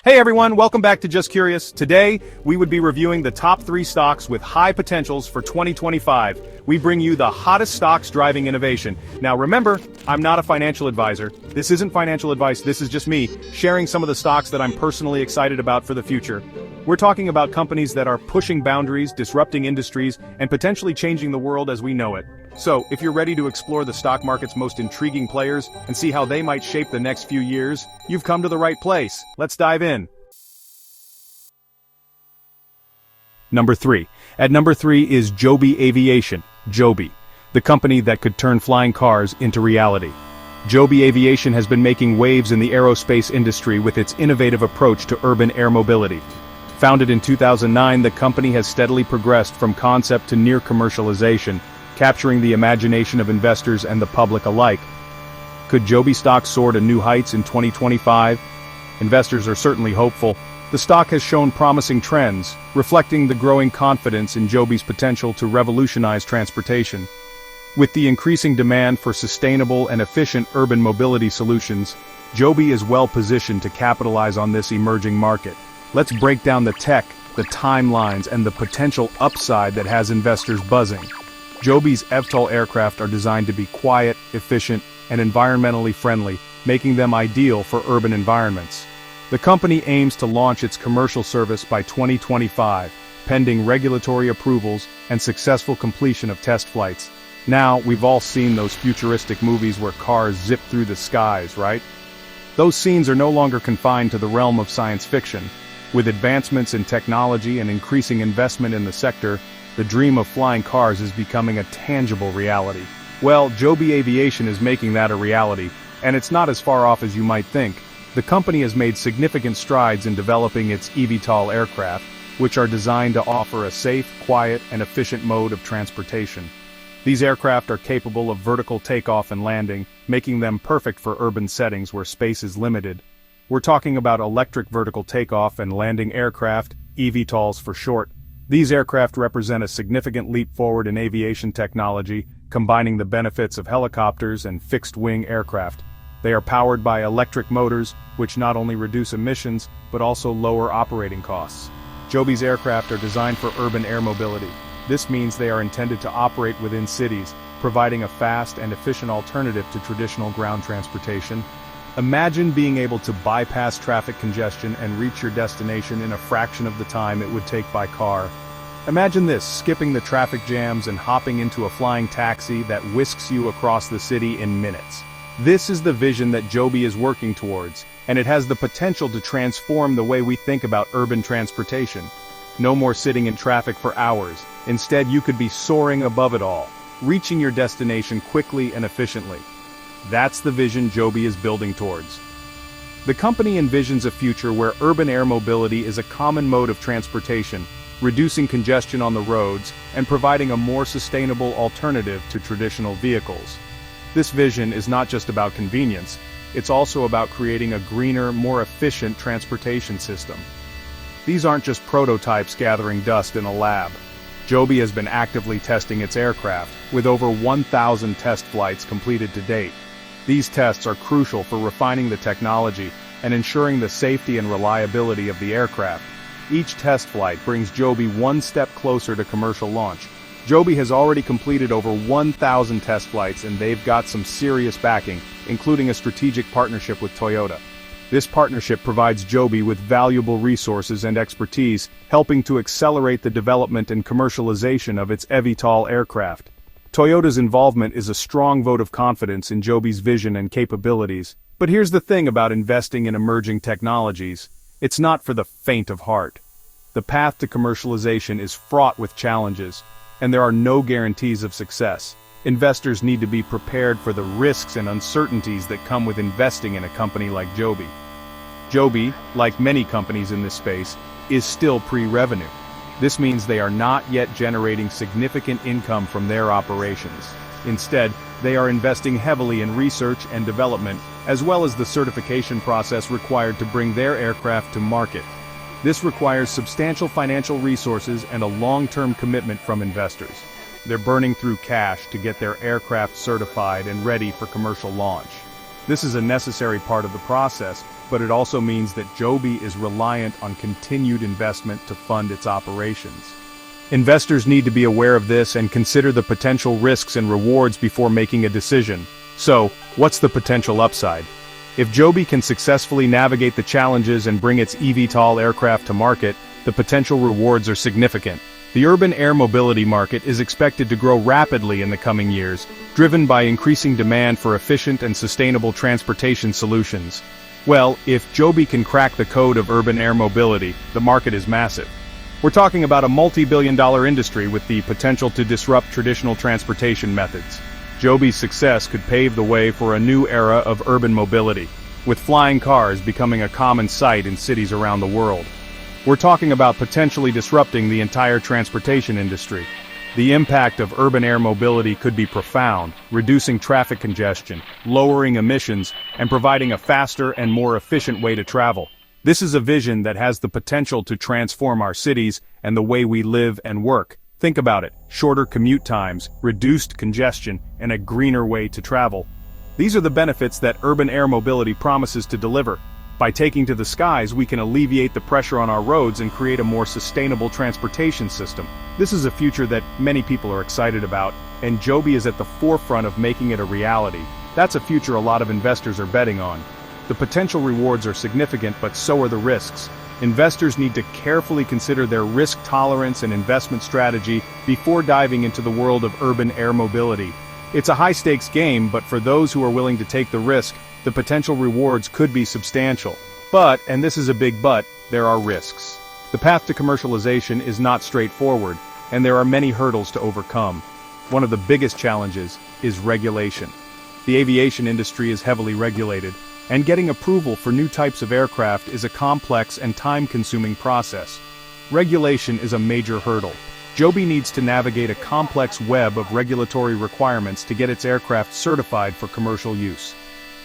Hey everyone, welcome back to Just Curious. Today, we would be reviewing the top 3 stocks with high potentials for 2025. We bring you the hottest stocks driving innovation. Now remember, I'm not a financial advisor. This isn't financial advice, this is just me sharing some of the stocks that I'm personally excited about for the future. We're talking about companies that are pushing boundaries, disrupting industries, and potentially changing the world as we know it. So, if you're ready to explore the stock market's most intriguing players and see how they might shape the next few years, you've come to the right place. Let's dive in. Number 3. At number 3 is Joby Aviation, Joby, the company that could turn flying cars into reality. Joby Aviation has been making waves in the aerospace industry with its innovative approach to urban air mobility. Founded in 2009, the company has steadily progressed from concept to near commercialization, capturing the imagination of investors and the public alike. Could Joby stock soar to new heights in 2025? Investors are certainly hopeful. The stock has shown promising trends, reflecting the growing confidence in Joby's potential to revolutionize transportation. With the increasing demand for sustainable and efficient urban mobility solutions, Joby is well positioned to capitalize on this emerging market. Let's break down the tech, the timelines, and the potential upside that has investors buzzing. Joby's eVTOL aircraft are designed to be quiet, efficient, and environmentally friendly, making them ideal for urban environments. The company aims to launch its commercial service by 2025, pending regulatory approvals and successful completion of test flights. Now, we've all seen those futuristic movies where cars zip through the skies, right? Those scenes are no longer confined to the realm of science fiction. With advancements in technology and increasing investment in the sector, the dream of flying cars is becoming a tangible reality. Well, Joby Aviation is making that a reality, and it's not as far off as you might think. The company has made significant strides in developing its eVTOL aircraft, which are designed to offer a safe, quiet, and efficient mode of transportation. These aircraft are capable of vertical takeoff and landing, making them perfect for urban settings where space is limited. We're talking about electric vertical takeoff and landing aircraft, eVTOLs for short. These aircraft represent a significant leap forward in aviation technology, combining the benefits of helicopters and fixed-wing aircraft. They are powered by electric motors, which not only reduce emissions, but also lower operating costs. Joby's aircraft are designed for urban air mobility. This means they are intended to operate within cities, providing a fast and efficient alternative to traditional ground transportation. Imagine being able to bypass traffic congestion and reach your destination in a fraction of the time it would take by car. Imagine this, skipping the traffic jams and hopping into a flying taxi that whisks you across the city in minutes. This is the vision that Joby is working towards, and it has the potential to transform the way we think about urban transportation. No more sitting in traffic for hours. Instead, you could be soaring above it all, reaching your destination quickly and efficiently. That's the vision Joby is building towards. The company envisions a future where urban air mobility is a common mode of transportation, reducing congestion on the roads and providing a more sustainable alternative to traditional vehicles. This vision is not just about convenience, it's also about creating a greener, more efficient transportation system. These aren't just prototypes gathering dust in a lab. Joby has been actively testing its aircraft, with over 1,000 test flights completed to date. These tests are crucial for refining the technology and ensuring the safety and reliability of the aircraft. Each test flight brings Joby one step closer to commercial launch. Joby has already completed over 1,000 test flights, and they've got some serious backing, including a strategic partnership with Toyota. This partnership provides Joby with valuable resources and expertise, helping to accelerate the development and commercialization of its eVTOL aircraft. Toyota's involvement is a strong vote of confidence in Joby's vision and capabilities. But here's the thing about investing in emerging technologies. It's not for the faint of heart. The path to commercialization is fraught with challenges, and there are no guarantees of success. Investors need to be prepared for the risks and uncertainties that come with investing in a company like Joby. Joby, like many companies in this space, is still pre-revenue. This means they are not yet generating significant income from their operations. Instead, they are investing heavily in research and development, as well as the certification process required to bring their aircraft to market. This requires substantial financial resources and a long-term commitment from investors. They're burning through cash to get their aircraft certified and ready for commercial launch. This is a necessary part of the process, but it also means that Joby is reliant on continued investment to fund its operations. Investors need to be aware of this and consider the potential risks and rewards before making a decision. So, what's the potential upside? If Joby can successfully navigate the challenges and bring its eVTOL aircraft to market, the potential rewards are significant. The urban air mobility market is expected to grow rapidly in the coming years, driven by increasing demand for efficient and sustainable transportation solutions. Well, if Joby can crack the code of urban air mobility, the market is massive. We're talking about a multi-billion-dollar industry with the potential to disrupt traditional transportation methods. Joby's success could pave the way for a new era of urban mobility, with flying cars becoming a common sight in cities around the world. We're talking about potentially disrupting the entire transportation industry. The impact of urban air mobility could be profound, reducing traffic congestion, lowering emissions, and providing a faster and more efficient way to travel. This is a vision that has the potential to transform our cities and the way we live and work. Think about it: shorter commute times, reduced congestion, and a greener way to travel. These are the benefits that urban air mobility promises to deliver. By taking to the skies, we can alleviate the pressure on our roads and create a more sustainable transportation system. This is a future that many people are excited about, and Joby is at the forefront of making it a reality. That's a future a lot of investors are betting on. The potential rewards are significant, but so are the risks. Investors need to carefully consider their risk tolerance and investment strategy before diving into the world of urban air mobility. It's a high-stakes game, but for those who are willing to take the risk, the potential rewards could be substantial. But, and this is a big but, there are risks. The path to commercialization is not straightforward, and there are many hurdles to overcome. One of the biggest challenges is regulation. The aviation industry is heavily regulated, and getting approval for new types of aircraft is a complex and time-consuming process. Regulation is a major hurdle. Joby needs to navigate a complex web of regulatory requirements to get its aircraft certified for commercial use.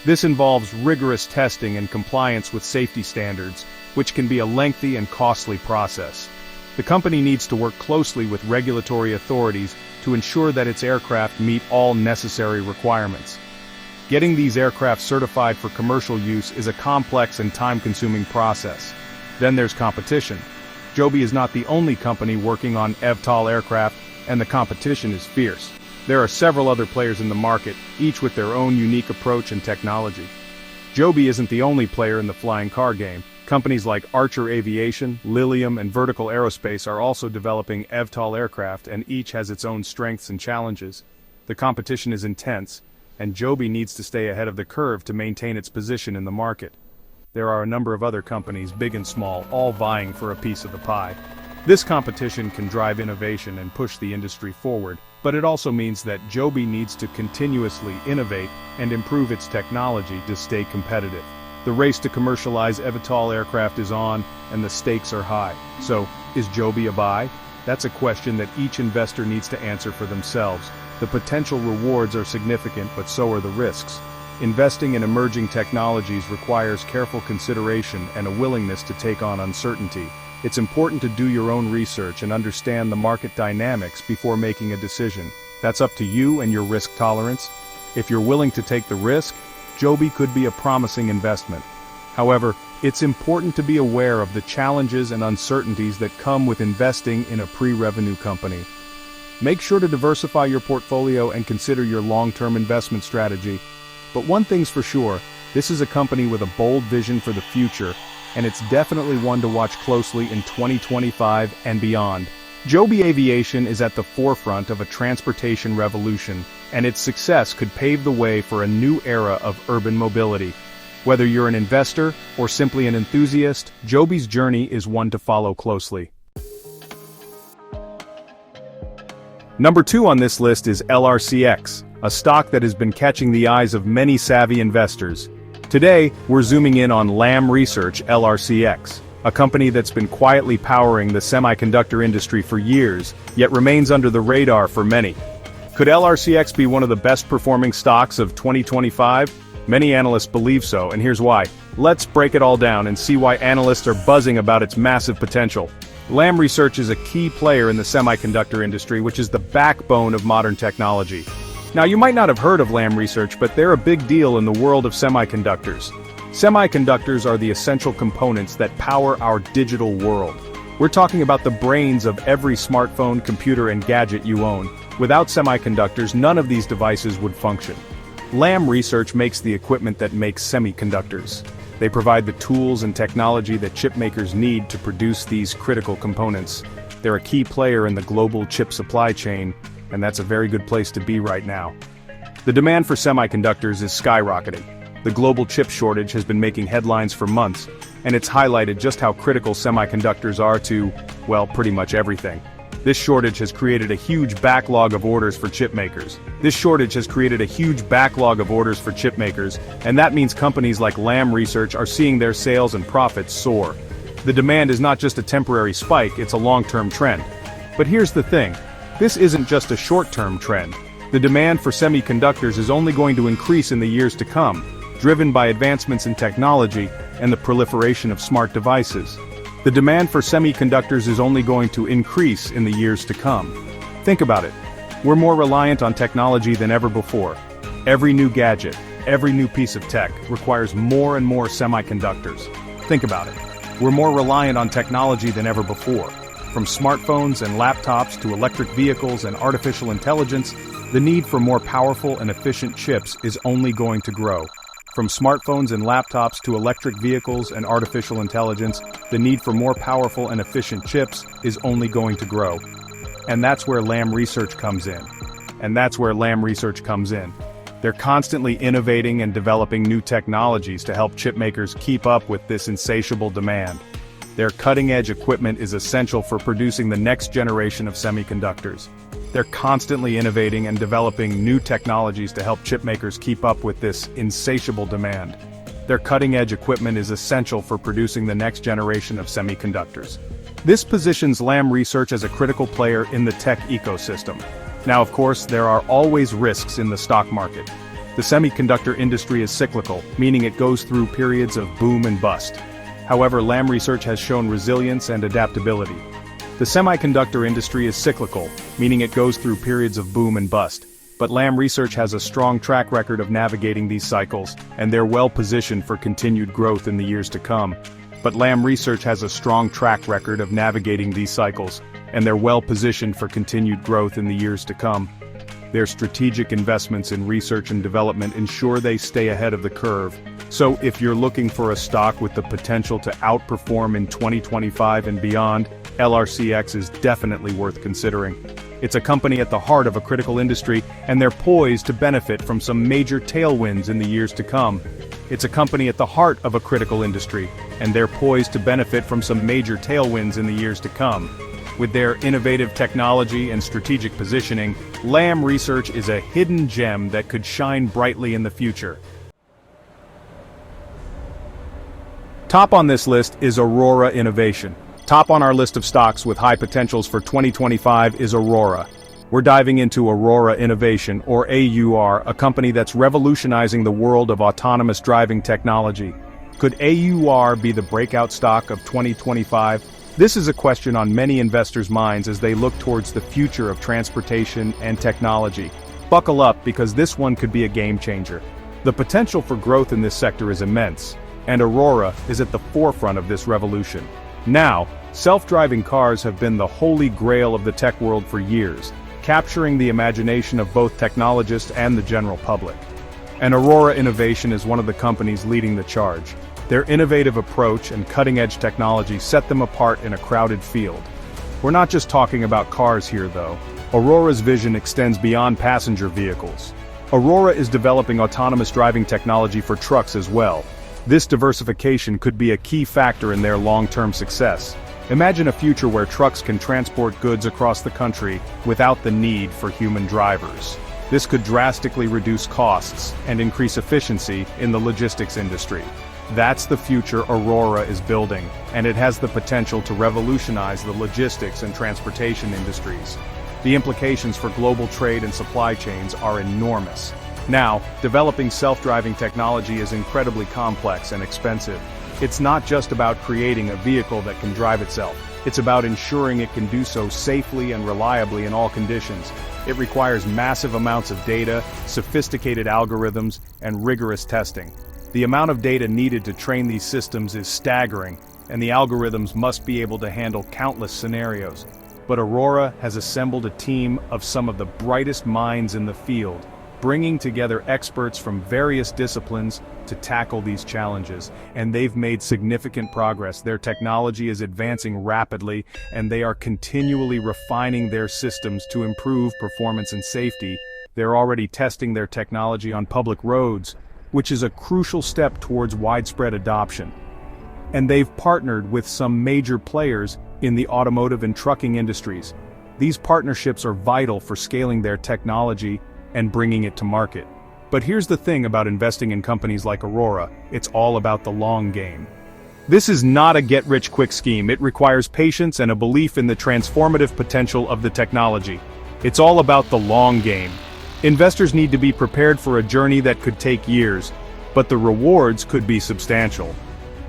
This involves rigorous testing and compliance with safety standards, which can be a lengthy and costly process. The company needs to work closely with regulatory authorities to ensure that its aircraft meet all necessary requirements. Getting these aircraft certified for commercial use is a complex and time-consuming process. Then there's competition. Joby is not the only company working on eVTOL aircraft, and the competition is fierce. There are several other players in the market, each with their own unique approach and technology. Joby isn't the only player in the flying car game. Companies like Archer Aviation, Lilium, and Vertical Aerospace are also developing eVTOL aircraft, and each has its own strengths and challenges. The competition is intense, and Joby needs to stay ahead of the curve to maintain its position in the market. There are a number of other companies, big and small, all vying for a piece of the pie. This competition can drive innovation and push the industry forward, but it also means that Joby needs to continuously innovate and improve its technology to stay competitive. The race to commercialize eVTOL aircraft is on, and the stakes are high. So, is Joby a buy? That's a question that each investor needs to answer for themselves. The potential rewards are significant, but so are the risks. Investing in emerging technologies requires careful consideration and a willingness to take on uncertainty. It's important to do your own research and understand the market dynamics before making a decision. That's up to you and your risk tolerance. If you're willing to take the risk, Joby could be a promising investment. However, it's important to be aware of the challenges and uncertainties that come with investing in a pre-revenue company. Make sure to diversify your portfolio and consider your long-term investment strategy. But one thing's for sure, this is a company with a bold vision for the future, and it's definitely one to watch closely in 2025 and beyond. Joby Aviation is at the forefront of a transportation revolution, and its success could pave the way for a new era of urban mobility. Whether you're an investor or simply an enthusiast, Joby's journey is one to follow closely. Number 2 on this list is LRCX, a stock that has been catching the eyes of many savvy investors. Today, we're zooming in on Lam Research LRCX, a company that's been quietly powering the semiconductor industry for years, yet remains under the radar for many. Could LRCX be one of the best performing stocks of 2025? Many analysts believe so, and here's why. Let's break it all down and see why analysts are buzzing about its massive potential. Lam Research is a key player in the semiconductor industry, which is the backbone of modern technology. Now, you might not have heard of Lam Research, but they're a big deal in the world of semiconductors. Semiconductors are the essential components that power our digital world. We're talking about the brains of every smartphone, computer, and gadget you own. Without semiconductors, none of these devices would function. Lam Research makes the equipment that makes semiconductors. They provide the tools and technology that chip makers need to produce these critical components. They're a key player in the global chip supply chain, and that's a very good place to be right now. The demand for semiconductors is skyrocketing. The global chip shortage has been making headlines for months, and it's highlighted just how critical semiconductors are to, well, pretty much everything. This shortage has created a huge backlog of orders for chip makers. And that means companies like Lam Research are seeing their sales and profits soar. The demand is not just a temporary spike, it's a long-term trend. But here's the thing, this isn't just a short-term trend. The demand for semiconductors is only going to increase in the years to come, driven by advancements in technology and the proliferation of smart devices. The demand for semiconductors is only going to increase in the years to come. Think about it. We're more reliant on technology than ever before. Every new gadget, every new piece of tech requires more and more semiconductors. Think about it. We're more reliant on technology than ever before. From smartphones and laptops to electric vehicles and artificial intelligence, the need for more powerful and efficient chips is only going to grow. From smartphones and laptops to electric vehicles and artificial intelligence, the need for more powerful and efficient chips is only going to grow. And that's where Lam Research comes in. They're constantly innovating and developing new technologies to help chip makers keep up with this insatiable demand. Their cutting-edge equipment is essential for producing the next generation of semiconductors. They're constantly innovating and developing new technologies to help chip makers keep up with this insatiable demand. Their cutting-edge equipment is essential for producing the next generation of semiconductors. This positions Lam Research as a critical player in the tech ecosystem. Now, of course, there are always risks in the stock market. The semiconductor industry is cyclical, meaning it goes through periods of boom and bust. However, Lam Research has shown resilience and adaptability. The semiconductor industry is cyclical, meaning it goes through periods of boom and bust. But Lam Research has a strong track record of navigating these cycles, and they're well positioned for continued growth in the years to come. Their strategic investments in research and development ensure they stay ahead of the curve. So if you're looking for a stock with the potential to outperform in 2025 and beyond, LRCX is definitely worth considering. It's a company at the heart of a critical industry, and they're poised to benefit from some major tailwinds in the years to come. With their innovative technology and strategic positioning, Lam Research is a hidden gem that could shine brightly in the future. Top on this list is Aurora Innovation. Top on our list of stocks with high potentials for 2025 is Aurora. We're diving into Aurora Innovation, or AUR, a company that's revolutionizing the world of autonomous driving technology. Could AUR be the breakout stock of 2025? This is a question on many investors' minds as they look towards the future of transportation and technology. Buckle up, because this one could be a game changer. The potential for growth in this sector is immense, and Aurora is at the forefront of this revolution. Now, self-driving cars have been the holy grail of the tech world for years, capturing the imagination of both technologists and the general public. And Aurora Innovation is one of the companies leading the charge. Their innovative approach and cutting-edge technology set them apart in a crowded field. We're not just talking about cars here, though. Aurora's vision extends beyond passenger vehicles. Aurora is developing autonomous driving technology for trucks as well. This diversification could be a key factor in their long-term success. Imagine a future where trucks can transport goods across the country without the need for human drivers. This could drastically reduce costs and increase efficiency in the logistics industry. That's the future Aurora is building, and it has the potential to revolutionize the logistics and transportation industries. The implications for global trade and supply chains are enormous. Now, developing self-driving technology is incredibly complex and expensive. It's not just about creating a vehicle that can drive itself. It's about ensuring it can do so safely and reliably in all conditions. It requires massive amounts of data, sophisticated algorithms, and rigorous testing. The amount of data needed to train these systems is staggering, and the algorithms must be able to handle countless scenarios. But Aurora has assembled a team of some of the brightest minds in the field, bringing together experts from various disciplines to tackle these challenges, and they've made significant progress. Their technology is advancing rapidly, and they are continually refining their systems to improve performance and safety. They're already testing their technology on public roads, which is a crucial step towards widespread adoption. And they've partnered with some major players in the automotive and trucking industries. These partnerships are vital for scaling their technology and bringing it to market. But here's the thing about investing in companies like Aurora: it's all about the long game. This is not a get-rich-quick scheme. It requires patience and a belief in the transformative potential of the technology. It's all about the long game. Investors need to be prepared for a journey that could take years, but the rewards could be substantial.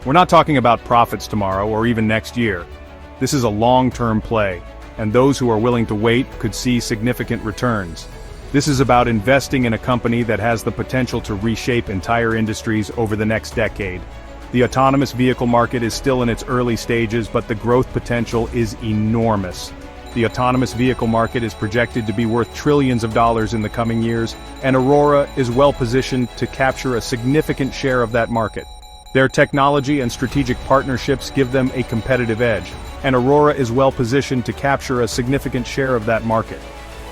We're not talking about profits tomorrow or even next year. This is a long-term play, and those who are willing to wait could see significant returns. This is about investing in a company that has the potential to reshape entire industries over the next decade. The autonomous vehicle market is still in its early stages, but the growth potential is enormous. The autonomous vehicle market is projected to be worth trillions of dollars in the coming years, and Aurora is well positioned to capture a significant share of that market. Their technology and strategic partnerships give them a competitive edge, and Aurora is well positioned to capture a significant share of that market.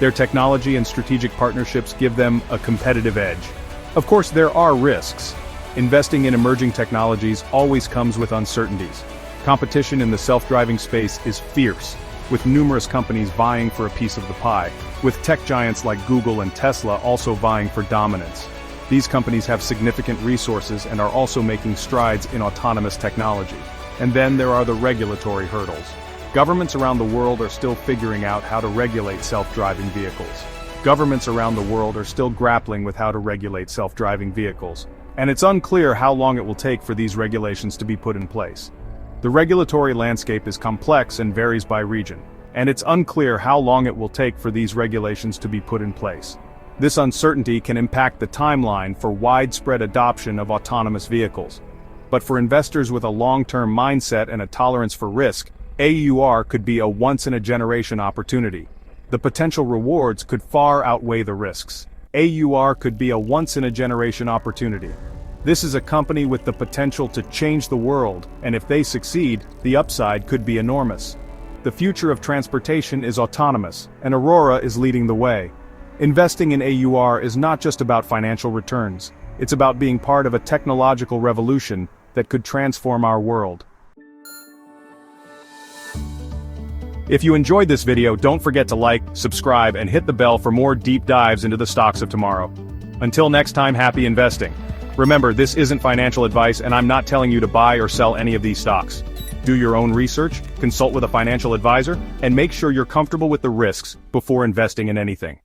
Their technology and strategic partnerships give them a competitive edge. Of course, there are risks. Investing in emerging technologies always comes with uncertainties. Competition in the self-driving space is fierce, with numerous companies vying for a piece of the pie, with tech giants like Google and Tesla also vying for dominance. These companies have significant resources and are also making strides in autonomous technology. And then there are the regulatory hurdles. Governments around the world are still figuring out how to regulate self-driving vehicles. Governments around the world are still grappling with how to regulate self-driving vehicles. And it's unclear how long it will take for these regulations to be put in place. The regulatory landscape is complex and varies by region, and it's unclear how long it will take for these regulations to be put in place. This uncertainty can impact the timeline for widespread adoption of autonomous vehicles. But for investors with a long-term mindset and a tolerance for risk, AUR could be a once-in-a-generation opportunity. The potential rewards could far outweigh the risks. AUR could be a once-in-a-generation opportunity. This is a company with the potential to change the world, and if they succeed, the upside could be enormous. The future of transportation is autonomous, and Aurora is leading the way. Investing in AUR is not just about financial returns. It's about being part of a technological revolution that could transform our world. If you enjoyed this video, don't forget to like, subscribe, and hit the bell for more deep dives into the stocks of tomorrow. Until next time, happy investing. Remember, this isn't financial advice, and I'm not telling you to buy or sell any of these stocks. Do your own research, consult with a financial advisor, and make sure you're comfortable with the risks before investing in anything.